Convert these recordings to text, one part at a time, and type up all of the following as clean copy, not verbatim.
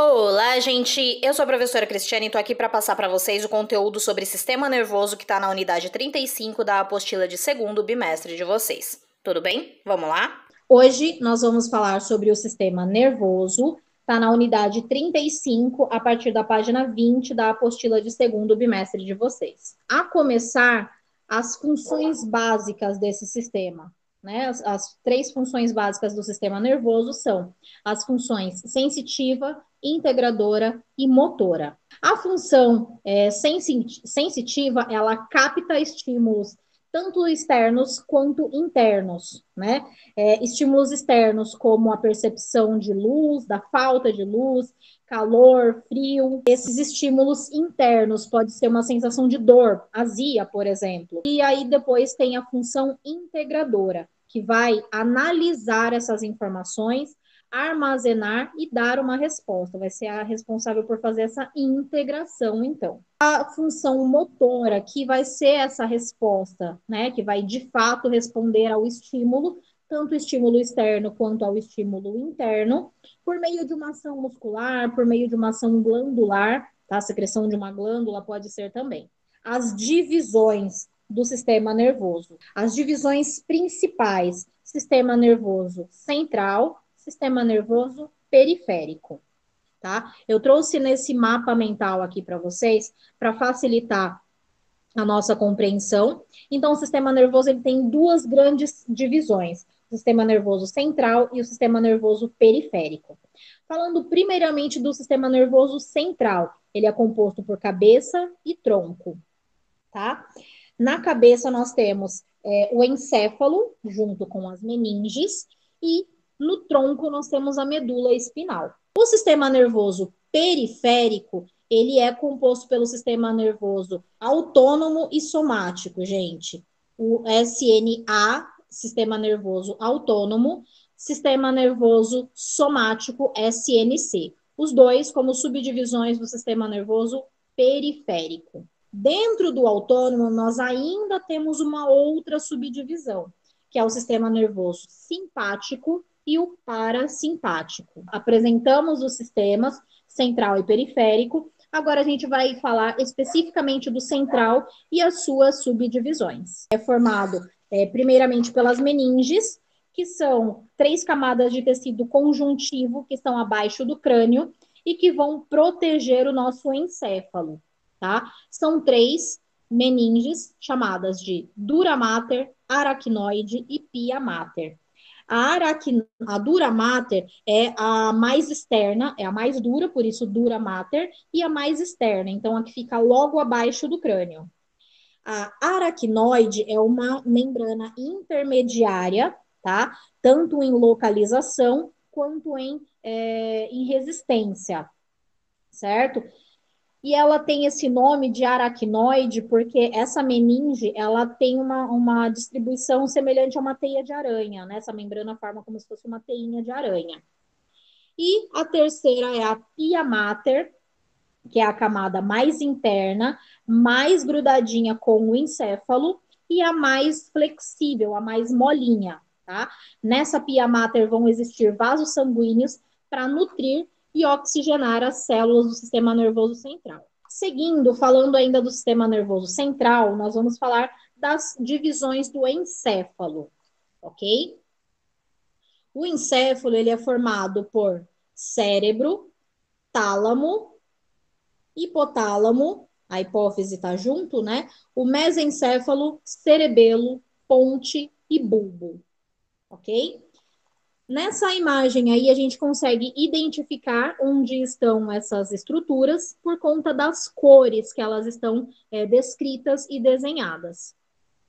Olá, gente! Eu sou a professora Cristiane e tô aqui para passar para vocês o conteúdo sobre sistema nervoso que tá na unidade 35 da apostila de segundo bimestre de vocês. Tudo bem? Vamos lá? Hoje nós vamos falar sobre o sistema nervoso, está na unidade 35, a partir da página 20 da apostila de segundo bimestre de vocês. A começar, as funções básicas desse sistema, né? As três funções básicas do sistema nervoso são as funções sensitiva, integradora e motora. A função sensitiva, ela capta estímulos tanto externos quanto internos, né? Estímulos externos, como a percepção de luz, da falta de luz, calor, frio. Esses estímulos internos pode ser uma sensação de dor, azia, por exemplo. E aí depois tem a função integradora, que vai analisar essas informações, armazenar e dar uma resposta. Vai ser a responsável por fazer essa integração, então. A função motora, que vai ser essa resposta, né? Que vai de fato responder ao estímulo, tanto o estímulo externo quanto ao estímulo interno, por meio de uma ação muscular, por meio de uma ação glandular, tá? A secreção de uma glândula pode ser também. As divisões do sistema nervoso. As divisões principais: sistema nervoso central, sistema nervoso periférico, tá? Eu trouxe nesse mapa mental aqui para vocês, para facilitar a nossa compreensão. Então, o sistema nervoso ele tem duas grandes divisões: o sistema nervoso central e o sistema nervoso periférico. Falando primeiramente do sistema nervoso central, ele é composto por cabeça e tronco, tá? Na cabeça nós temos o encéfalo, junto com as meninges, e no tronco nós temos a medula espinal. O sistema nervoso periférico, ele é composto pelo sistema nervoso autônomo e somático, gente. O SNA, sistema nervoso autônomo, sistema nervoso somático, SNC. Os dois como subdivisões do sistema nervoso periférico. Dentro do autônomo, nós ainda temos uma outra subdivisão, que é o sistema nervoso simpático e o parasimpático. Apresentamos os sistemas central e periférico. Agora a gente vai falar especificamente do central e as suas subdivisões. É formado primeiramente pelas meninges, que são 3 camadas de tecido conjuntivo que estão abaixo do crânio e que vão proteger o nosso encéfalo, tá? São 3 meninges chamadas de dura mater, aracnoide e pia mater. A dura mater é a mais externa, é a mais dura, por isso dura mater, e a mais externa, então a que fica logo abaixo do crânio. A aracnoide é uma membrana intermediária, tá? Tanto em localização quanto em resistência, certo? E ela tem esse nome de aracnoide porque essa meninge, ela tem uma distribuição semelhante a uma teia de aranha, né? Essa membrana forma como se fosse uma teinha de aranha. E a terceira é a pia mater, que é a camada mais interna, mais grudadinha com o encéfalo e a mais flexível, a mais molinha, tá? Nessa pia mater vão existir vasos sanguíneos para nutrir e oxigenar as células do sistema nervoso central. Seguindo, falando ainda do sistema nervoso central, nós vamos falar das divisões do encéfalo, ok? O encéfalo ele é formado por cérebro, tálamo, hipotálamo, a hipófise está junto, né? O mesencéfalo, cerebelo, ponte e bulbo, ok? Nessa imagem aí, a gente consegue identificar onde estão essas estruturas por conta das cores que elas estão descritas e desenhadas,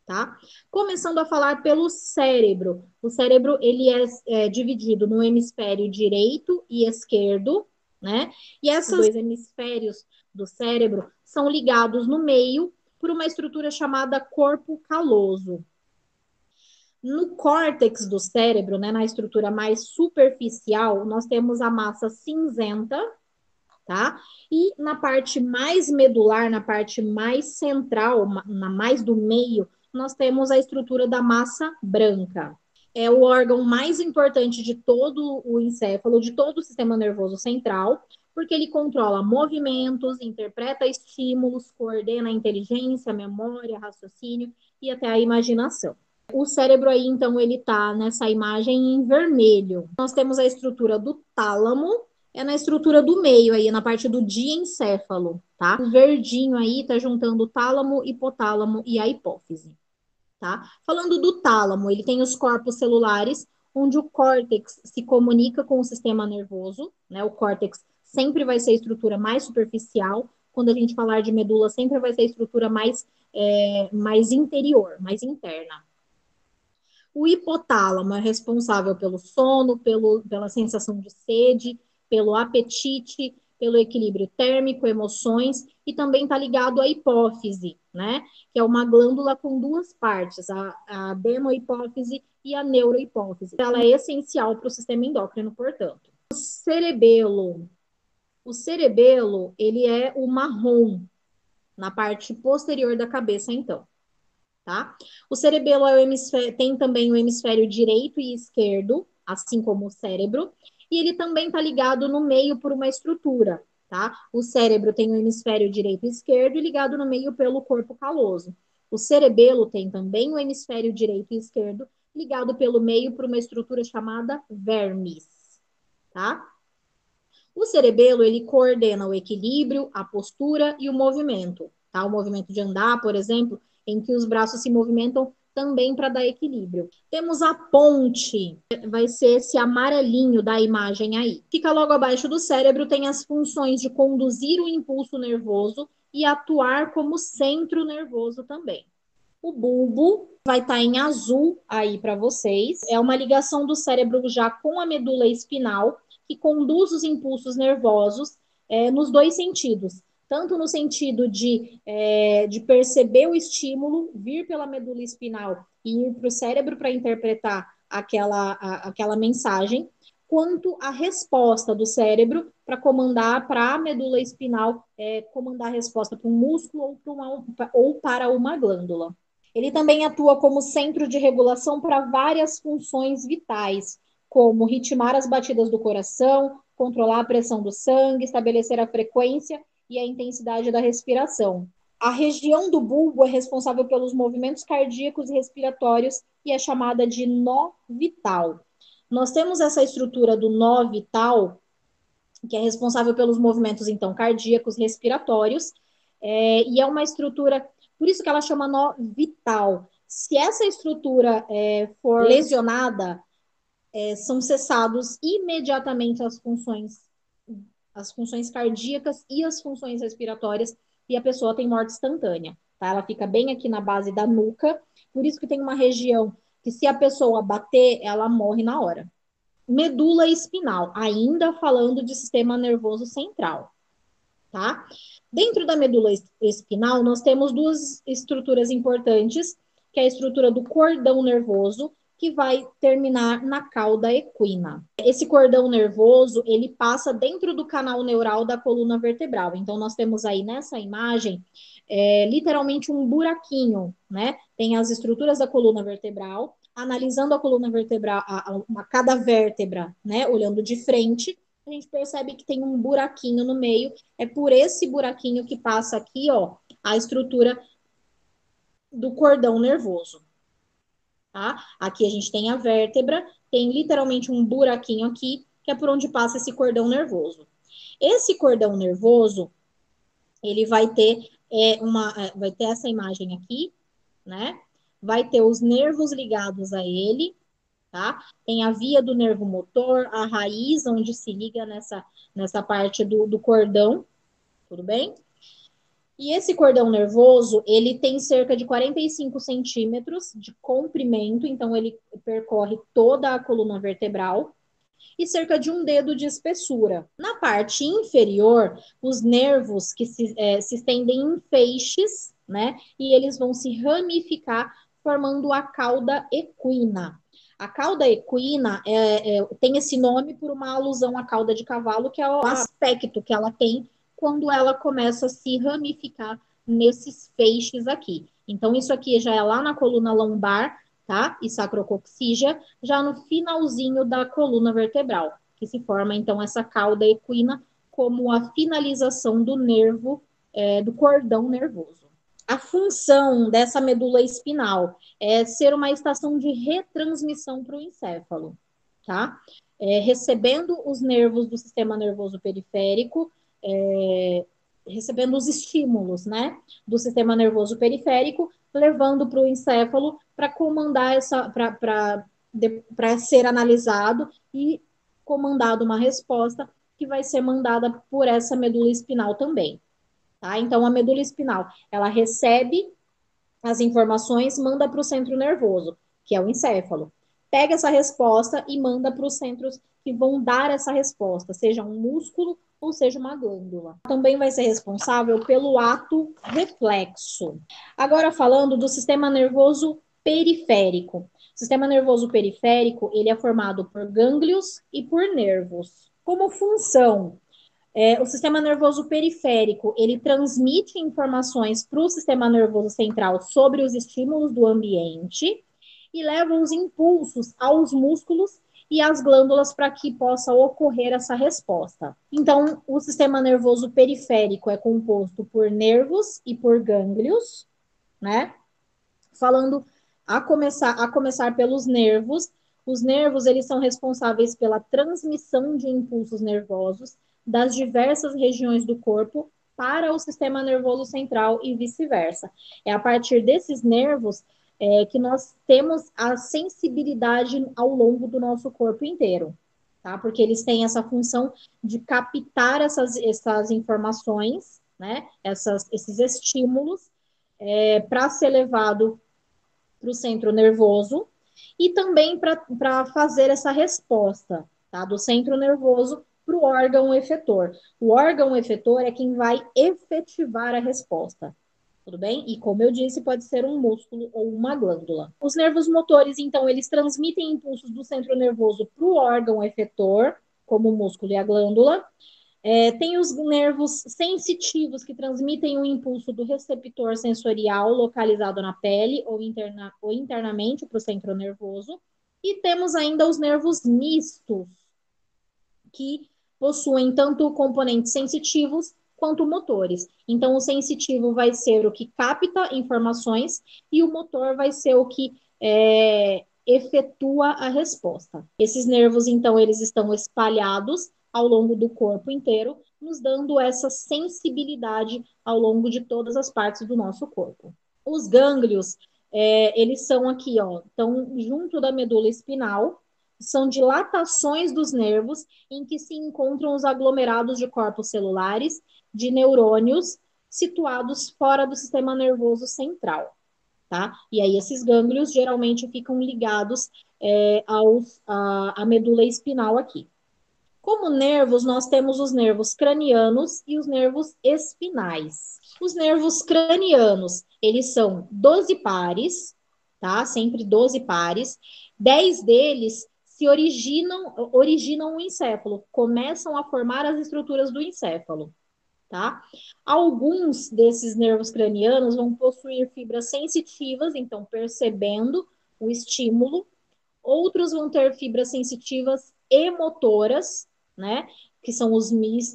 tá? Começando a falar pelo cérebro. O cérebro, ele é dividido no hemisfério direito e esquerdo, né? E esses dois hemisférios do cérebro são ligados no meio por uma estrutura chamada corpo caloso. No córtex do cérebro, né, na estrutura mais superficial, nós temos a massa cinzenta, tá? E na parte mais medular, na parte mais central, na mais do meio, nós temos a estrutura da massa branca. É o órgão mais importante de todo o encéfalo, de todo o sistema nervoso central, porque ele controla movimentos, interpreta estímulos, coordena a inteligência, a memória, raciocínio e até a imaginação. O cérebro aí, então, ele tá nessa imagem em vermelho. Nós temos a estrutura do tálamo, é na estrutura do meio aí, na parte do diencéfalo, tá? O verdinho aí tá juntando o tálamo, hipotálamo e a hipófise, tá? Falando do tálamo, ele tem os corpos celulares, onde o córtex se comunica com o sistema nervoso, né? O córtex sempre vai ser a estrutura mais superficial. Quando a gente falar de medula, sempre vai ser a estrutura mais interior, mais interna. O hipotálamo é responsável pelo sono, pela sensação de sede, pelo apetite, pelo equilíbrio térmico, emoções, e também está ligado à hipófise, né? Que é uma glândula com duas partes, a adenohipófise e a neurohipófise. Ela é essencial para o sistema endócrino, portanto. O cerebelo, ele é o marrom, na parte posterior da cabeça, então. Tá? O cerebelo tem também o hemisfério direito e esquerdo, assim como o cérebro, e ele também está ligado no meio por uma estrutura, tá? O cérebro tem o hemisfério direito e esquerdo e ligado no meio pelo corpo caloso. O cerebelo tem também o hemisfério direito e esquerdo ligado pelo meio por uma estrutura chamada vermis, tá? O cerebelo, ele coordena o equilíbrio, a postura e o movimento, tá? O movimento de andar, por exemplo, em que os braços se movimentam também para dar equilíbrio. Temos a ponte, vai ser esse amarelinho da imagem aí. Fica logo abaixo do cérebro, tem as funções de conduzir o impulso nervoso e atuar como centro nervoso também. O bulbo vai estar em azul aí para vocês. É uma ligação do cérebro já com a medula espinal, que conduz os impulsos nervosos nos dois sentidos. Tanto no sentido de perceber o estímulo, vir pela medula espinal e ir para o cérebro para interpretar aquela mensagem, quanto a resposta do cérebro para comandar para a medula espinal, comandar a resposta para um músculo ou para uma glândula. Ele também atua como centro de regulação para várias funções vitais, como ritmar as batidas do coração, controlar a pressão do sangue, estabelecer a frequência e a intensidade da respiração. A região do bulbo é responsável pelos movimentos cardíacos e respiratórios e é chamada de nó vital. Nós temos essa estrutura do nó vital, que é responsável pelos movimentos, então, cardíacos, respiratórios, e é uma estrutura, por isso que ela chama nó vital. Se essa estrutura for lesionada, são cessados imediatamente as funções cardíacas e as funções respiratórias, e a pessoa tem morte instantânea, tá? Ela fica bem aqui na base da nuca, por isso que tem uma região que, se a pessoa bater, ela morre na hora. Medula espinal, ainda falando de sistema nervoso central, tá? Dentro da medula espinal, nós temos duas estruturas importantes, que é a estrutura do cordão nervoso, que vai terminar na cauda equina. Esse cordão nervoso, ele passa dentro do canal neural da coluna vertebral. Então, nós temos aí nessa imagem, literalmente um buraquinho, né? Tem as estruturas da coluna vertebral, analisando a coluna vertebral, a cada vértebra, né? Olhando de frente, a gente percebe que tem um buraquinho no meio. É por esse buraquinho que passa aqui, ó, a estrutura do cordão nervoso. Tá? Aqui a gente tem a vértebra, tem literalmente um buraquinho aqui, que é por onde passa esse cordão nervoso. Esse cordão nervoso, ele vai ter vai ter essa imagem aqui, né? Vai ter os nervos ligados a ele, tá? Tem a via do nervo motor, a raiz onde se liga nessa parte do cordão, tudo bem? E esse cordão nervoso, ele tem cerca de 45 centímetros de comprimento, então ele percorre toda a coluna vertebral, e cerca de um dedo de espessura. Na parte inferior, os nervos que se estendem em feixes, né? E eles vão se ramificar, formando a cauda equina. A cauda equina tem esse nome por uma alusão à cauda de cavalo, que é o aspecto que ela tem quando ela começa a se ramificar nesses feixes aqui. Então, isso aqui já é lá na coluna lombar, tá? E sacrococcígea, já no finalzinho da coluna vertebral, que se forma, então, essa cauda equina como a finalização do nervo, do cordão nervoso. A função dessa medula espinal é ser uma estação de retransmissão para o encéfalo, tá? Recebendo os nervos do sistema nervoso periférico, recebendo os estímulos, né, do sistema nervoso periférico, levando para o encéfalo para comandar para ser analisado e comandado uma resposta que vai ser mandada por essa medula espinal também. Tá? Então, a medula espinal, ela recebe as informações, manda para o centro nervoso, que é o encéfalo. Pega essa resposta e manda para os centros que vão dar essa resposta, seja um músculo ou seja uma glândula. Também vai ser responsável pelo ato reflexo. Agora falando do sistema nervoso periférico. O sistema nervoso periférico, ele é formado por gânglios e por nervos. Como função, o sistema nervoso periférico, ele transmite informações para o sistema nervoso central sobre os estímulos do ambiente e leva os impulsos aos músculos e às glândulas para que possa ocorrer essa resposta. Então, o sistema nervoso periférico é composto por nervos e por gânglios, né? Falando a começar pelos nervos, os nervos, eles são responsáveis pela transmissão de impulsos nervosos das diversas regiões do corpo para o sistema nervoso central e vice-versa. É a partir desses nervos que nós temos a sensibilidade ao longo do nosso corpo inteiro, tá? Porque eles têm essa função de captar essas informações, né? Esses estímulos para ser levado para o centro nervoso e também para fazer essa resposta, tá? Do centro nervoso para o órgão efetor. O órgão efetor é quem vai efetivar a resposta, tudo bem? E como eu disse, pode ser um músculo ou uma glândula. Os nervos motores, então, eles transmitem impulsos do centro nervoso para o órgão efetor, como o músculo e a glândula. Tem os nervos sensitivos que transmitem o impulso do receptor sensorial localizado na pele ou internamente para o centro nervoso. E temos ainda os nervos mistos, que possuem tanto componentes sensitivos quanto motores. Então, o sensitivo vai ser o que capta informações e o motor vai ser o que efetua a resposta. Esses nervos, então, eles estão espalhados ao longo do corpo inteiro, nos dando essa sensibilidade ao longo de todas as partes do nosso corpo. Os gânglios, eles são aqui, ó, estão junto da medula espinal, são dilatações dos nervos em que se encontram os aglomerados de corpos celulares de neurônios situados fora do sistema nervoso central, tá? E aí esses gânglios geralmente ficam ligados à medula espinal aqui. Como nervos, nós temos os nervos cranianos e os nervos espinais. Os nervos cranianos, eles são 12 pares, tá? Sempre 12 pares. 10 deles se originam o encéfalo, começam a formar as estruturas do encéfalo, tá? Alguns desses nervos cranianos vão possuir fibras sensitivas, então percebendo o estímulo. Outros vão ter fibras sensitivas e motoras, né? Que são os mistos,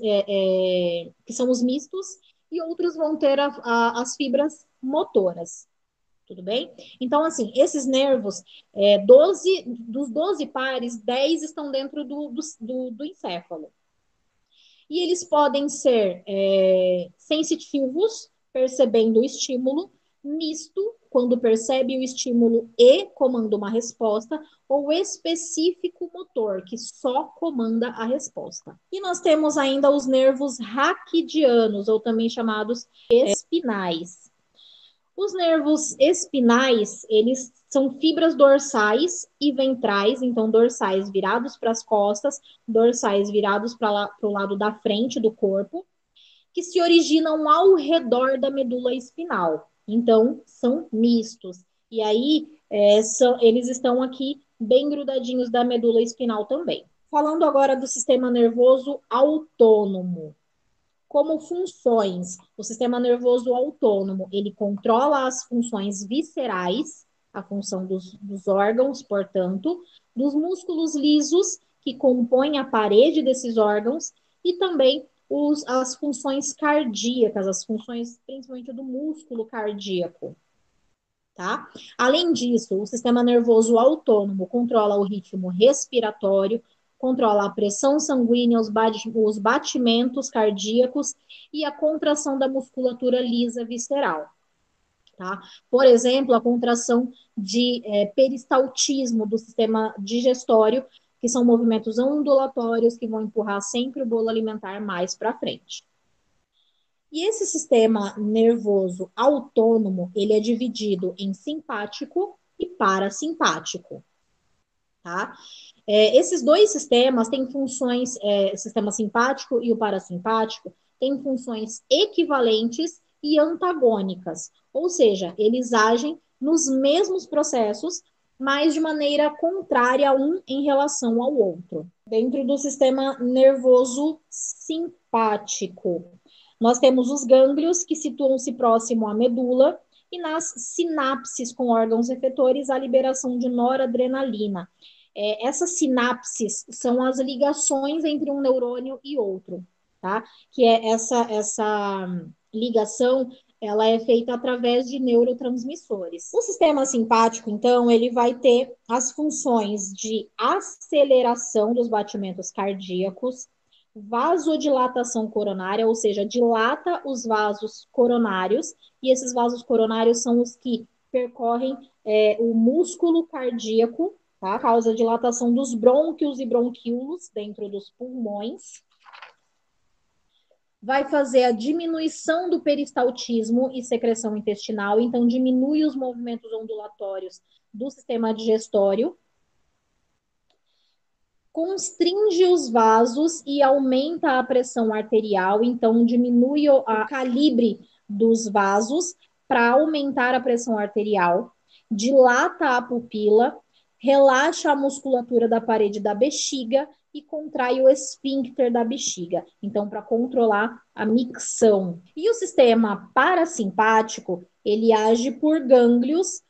e outros vão ter as fibras motoras. Tudo bem? Então, assim, esses nervos, dos 12 pares, 10 estão dentro do encéfalo. E eles podem ser sensitivos, percebendo o estímulo, misto, quando percebe o estímulo e comanda uma resposta, ou específico motor, que só comanda a resposta. E nós temos ainda os nervos raquidianos, ou também chamados espinais. Os nervos espinais, eles são fibras dorsais e ventrais, então dorsais virados para as costas, dorsais virados para o lado da frente do corpo, que se originam ao redor da medula espinal. Então, são mistos. E aí, eles estão aqui bem grudadinhos da medula espinal também. Falando agora do sistema nervoso autônomo. Como funções, o sistema nervoso autônomo, ele controla as funções viscerais, a função dos órgãos, portanto, dos músculos lisos, que compõem a parede desses órgãos, e também as funções cardíacas, as funções principalmente do músculo cardíaco. Tá? Além disso, o sistema nervoso autônomo controla o ritmo respiratório, controla a pressão sanguínea, os batimentos cardíacos e a contração da musculatura lisa visceral. Tá? Por exemplo, a contração de peristaltismo do sistema digestório, que são movimentos ondulatórios que vão empurrar sempre o bolo alimentar mais para frente. E esse sistema nervoso autônomo, ele é dividido em simpático e parasimpático, tá? Esses dois sistemas têm funções, o sistema simpático e o parasimpático, têm funções equivalentes e antagônicas, ou seja, eles agem nos mesmos processos, mas de maneira contrária um em relação ao outro. Dentro do sistema nervoso simpático, nós temos os gânglios, que situam-se próximo à medula, e nas sinapses com órgãos efetores, a liberação de noradrenalina. Essas sinapses são as ligações entre um neurônio e outro, tá? Que é essa ligação, ela é feita através de neurotransmissores. O sistema simpático, então, ele vai ter as funções de aceleração dos batimentos cardíacos, vasodilatação coronária, ou seja, dilata os vasos coronários, e esses vasos coronários são os que percorrem o músculo cardíaco, tá? Causa dilatação dos brônquios e bronquíolos dentro dos pulmões. Vai fazer a diminuição do peristaltismo e secreção intestinal, então diminui os movimentos ondulatórios do sistema digestório, constringe os vasos e aumenta a pressão arterial, então diminui o calibre dos vasos para aumentar a pressão arterial, dilata a pupila, relaxa a musculatura da parede da bexiga e contrai o esfíncter da bexiga, então para controlar a micção. E o sistema parasimpático, ele age por gânglios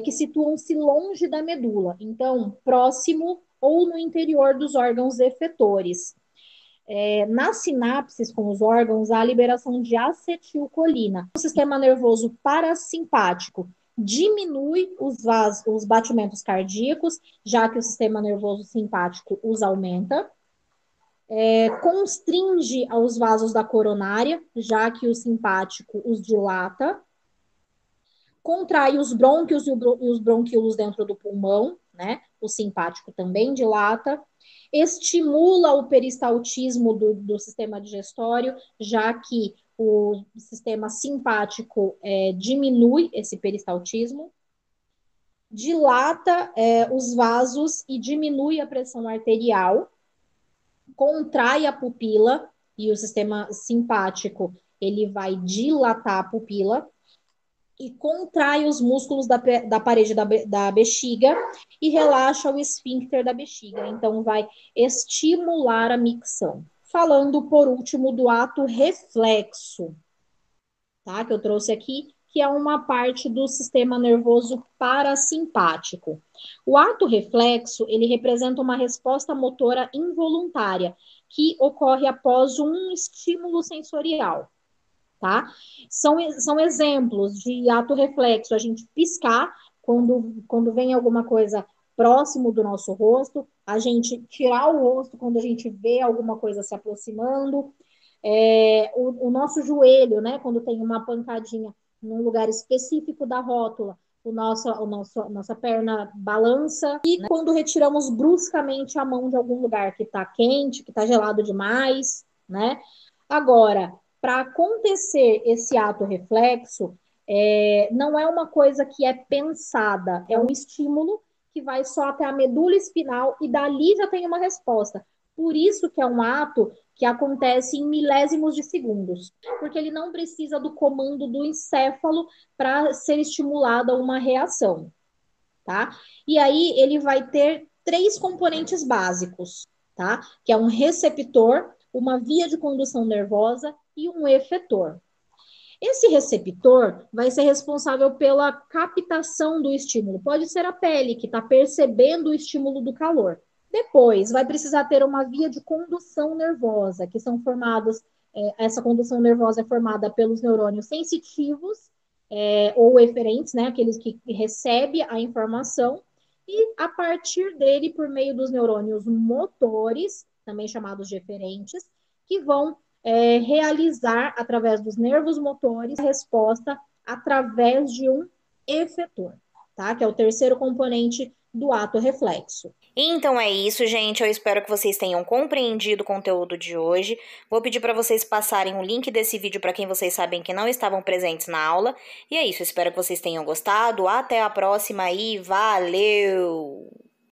que situam-se longe da medula, então próximo ou no interior dos órgãos efetores. Nas sinapses com os órgãos, há a liberação de acetilcolina. O sistema nervoso parasimpático diminui os batimentos cardíacos, já que o sistema nervoso simpático os aumenta. Constringe os vasos da coronária, já que o simpático os dilata. Contrai os brônquios e os bronquíolos dentro do pulmão, né? O simpático também dilata, estimula o peristaltismo do sistema digestório, já que o sistema simpático diminui esse peristaltismo, dilata os vasos e diminui a pressão arterial, contrai a pupila, e o sistema simpático ele vai dilatar a pupila, e contrai os músculos da parede da bexiga e relaxa o esfíncter da bexiga. Então, vai estimular a micção. Falando, por último, do ato reflexo, tá? Que eu trouxe aqui, que é uma parte do sistema nervoso parasimpático. O ato reflexo, ele representa uma resposta motora involuntária, que ocorre após um estímulo sensorial. Tá? São exemplos de ato reflexo, a gente piscar quando vem alguma coisa próximo do nosso rosto, a gente tirar o rosto quando a gente vê alguma coisa se aproximando, o nosso joelho, né, quando tem uma pancadinha num lugar específico da rótula, nossa perna balança, e quando retiramos bruscamente a mão de algum lugar que está quente, que está gelado demais, né? Agora, para acontecer esse ato reflexo, não é uma coisa que é pensada, é um estímulo que vai só até a medula espinhal e dali já tem uma resposta. Por isso que é um ato que acontece em milésimos de segundos, porque ele não precisa do comando do encéfalo para ser estimulada uma reação, tá? E aí ele vai ter 3 componentes básicos, tá? Que é um receptor, uma via de condução nervosa e um efetor. Esse receptor vai ser responsável pela captação do estímulo. Pode ser a pele, que está percebendo o estímulo do calor. Depois, vai precisar ter uma via de condução nervosa, que são formadas Essa condução nervosa é formada pelos neurônios sensitivos ou eferentes, né, aqueles que recebem a informação, e a partir dele, por meio dos neurônios motores, também chamados de eferentes, que vão realizar, através dos nervos motores, a resposta através de um efetor, tá? Que é o terceiro componente do ato reflexo. Então é isso, gente. Eu espero que vocês tenham compreendido o conteúdo de hoje. Vou pedir para vocês passarem o link desse vídeo para quem vocês sabem que não estavam presentes na aula. E é isso, espero que vocês tenham gostado. Até a próxima e valeu!